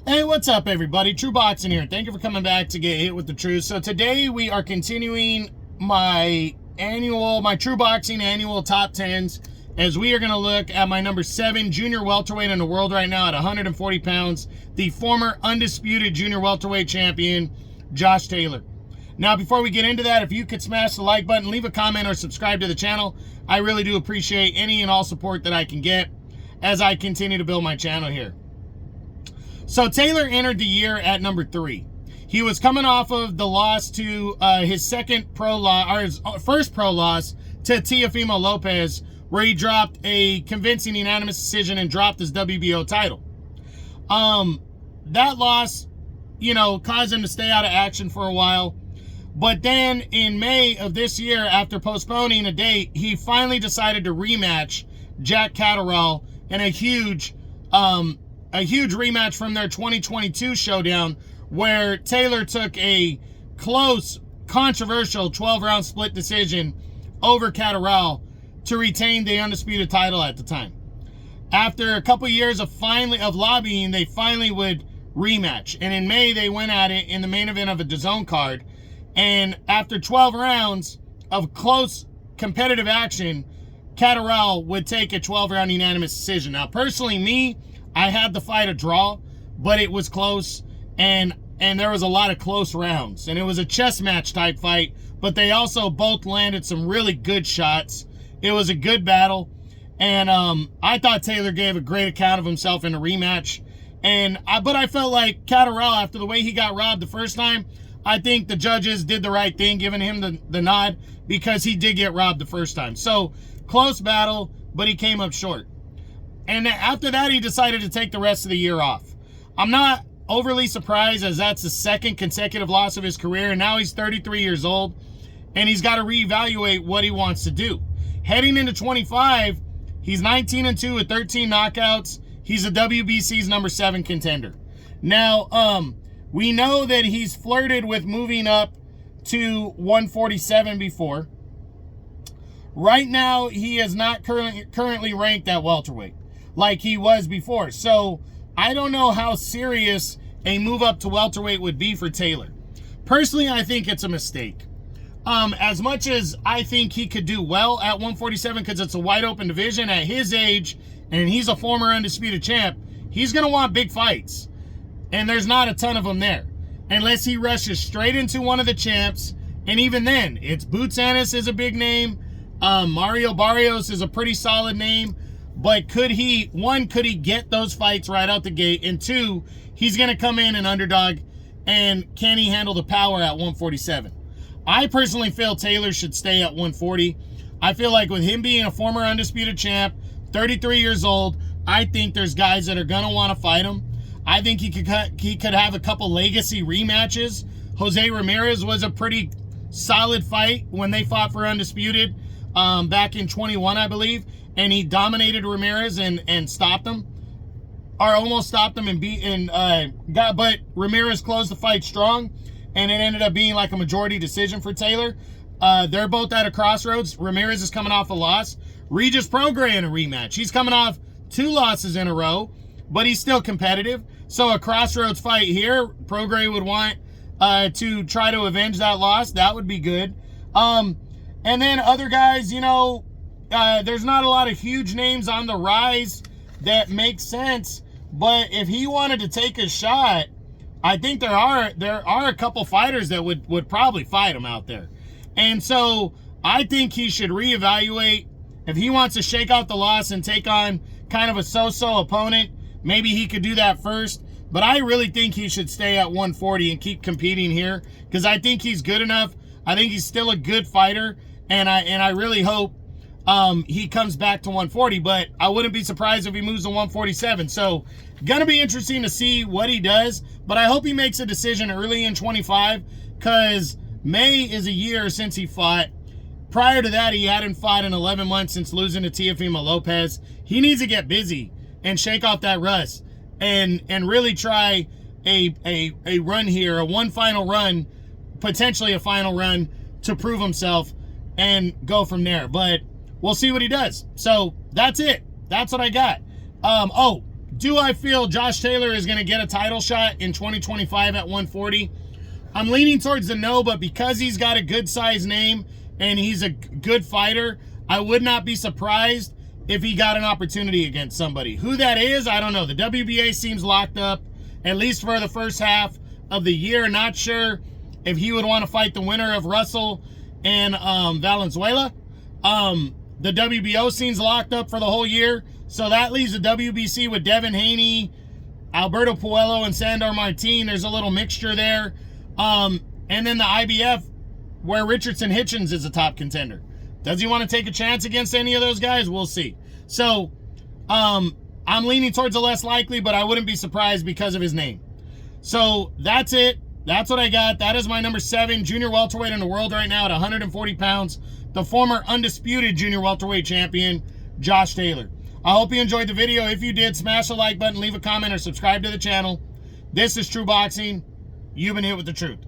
Hey, what's up, everybody? True Boxing here. Thank you for coming back to get hit with the truth. So today we are continuing my True Boxing annual top 10s, as we are going to look at my number 7 junior welterweight in the world right now at 140 pounds, the former undisputed junior welterweight champion, Josh Taylor. Now, before we get into that, if you could smash the like button, leave a comment, or subscribe to the channel, I really do appreciate any and all support that I can get as I continue to build my channel here. So Taylor entered the year at number 3. He was coming off of the loss to his first pro loss to Teofimo Lopez, where he dropped a convincing unanimous decision and dropped his WBO title. That loss, caused him to stay out of action for a while. But then in May of this year, after postponing a date, he finally decided to rematch Jack Catterall in a huge rematch from their 2022 showdown, where Taylor took a close, controversial 12-round split decision over Catterall to retain the undisputed title at the time. After a couple years of lobbying, they finally would rematch. And in May, they went at it in the main event of a DAZN card. And after 12 rounds of close, competitive action, Catterall would take a 12-round unanimous decision. Now, personally, I had the fight a draw, but it was close, and there was a lot of close rounds. And it was a chess match type fight, but they also both landed some really good shots. It was a good battle, and I thought Taylor gave a great account of himself in a rematch. But I felt like Catterall, after the way he got robbed the first time, I think the judges did the right thing, giving him the nod, because he did get robbed the first time. So, close battle, but he came up short. And after that, he decided to take the rest of the year off. I'm not overly surprised, as that's the second consecutive loss of his career, and now he's 33 years old, and he's got to reevaluate what he wants to do. Heading into 25, he's 19-2 with 13 knockouts. He's a WBC's number 7 contender. Now, we know that he's flirted with moving up to 147 before. Right now, he is not currently ranked at welterweight like he was before. So I don't know how serious a move up to welterweight would be for Taylor. Personally, I think it's a mistake. As much as I think he could do well at 147, because it's a wide open division at his age, and he's a former undisputed champ, he's going to want big fights. And there's not a ton of them there, unless he rushes straight into one of the champs. And even then, it's Boots Ennis is a big name. Mario Barrios is a pretty solid name. But could he get those fights right out the gate? And 2, he's going to come in an underdog. And can he handle the power at 147? I personally feel Taylor should stay at 140. I feel like with him being a former undisputed champ, 33 years old, I think there's guys that are going to want to fight him. I think he could have a couple legacy rematches. Jose Ramirez was a pretty solid fight when they fought for undisputed back in 21, I believe. And he dominated Ramirez and stopped him, or almost stopped him, but Ramirez closed the fight strong, and it ended up being like a majority decision for Taylor. They're both at a crossroads. Ramirez is coming off a loss. Regis Prograis in a rematch. He's coming off 2 losses in a row, but he's still competitive. So a crossroads fight here, Prograis would want to try to avenge that loss. That would be good. And then other guys, there's not a lot of huge names on the rise that make sense, but if he wanted to take a shot, I think there are a couple fighters that would probably fight him out there. And so I think he should reevaluate. If he wants to shake out the loss and take on kind of a so-so opponent, maybe he could do that first. But I really think he should stay at 140 and keep competing here, because I think he's good enough. I think he's still a good fighter, and I really hope he comes back to 140, but I wouldn't be surprised if he moves to 147. So, gonna be interesting to see what he does, but I hope he makes a decision early in 25, because May is a year since he fought. Prior to that, he hadn't fought in 11 months since losing to Teofimo Lopez. He needs to get busy and shake off that rust and really try a run here, one final run, potentially a final run, to prove himself and go from there. But we'll see what he does. So that's it. That's what I got. Oh, Do I feel Josh Taylor is going to get a title shot in 2025 at 140? I'm leaning towards the no, but because he's got a good size name and he's a good fighter, I would not be surprised if he got an opportunity against somebody. Who that is, I don't know. The WBA seems locked up, at least for the first half of the year. Not sure if he would want to fight the winner of Russell and Valenzuela. The WBO seems locked up for the whole year. So that leaves the WBC with Devin Haney, Alberto Puello, and Sandor Martin. There's a little mixture there. And then the IBF, where Richardson Hitchens is a top contender. Does he want to take a chance against any of those guys? We'll see. So I'm leaning towards the less likely, but I wouldn't be surprised because of his name. So that's it. That's what I got. That is my number 7 junior welterweight in the world right now at 140 pounds. The former undisputed junior welterweight champion, Josh Taylor. I hope you enjoyed the video. If you did, smash the like button, leave a comment, or subscribe to the channel. This is True Boxing. You've been hit with the truth.